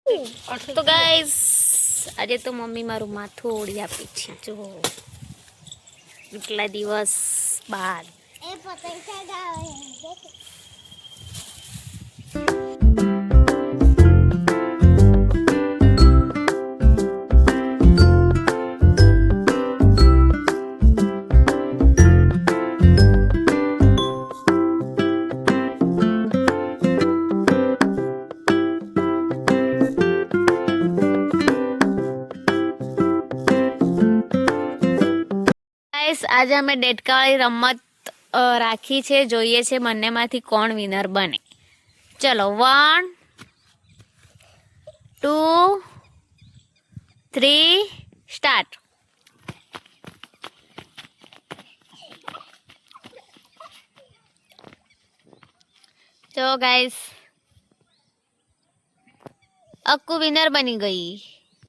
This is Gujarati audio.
તો ગાઈસ આજે તો મમ્મી મારું માથું ઓળી આપી છે જો એટલા દિવસ બાદ આજે અમે ડેટકાવાળી રમત રાખી છે જોઈએ છે બંનેમાંથી કોણ વિનર બને ચલો 1 2 3 સ્ટાર્ટ ચલો ગાઈસ અક્કુ વિનર બની ગઈ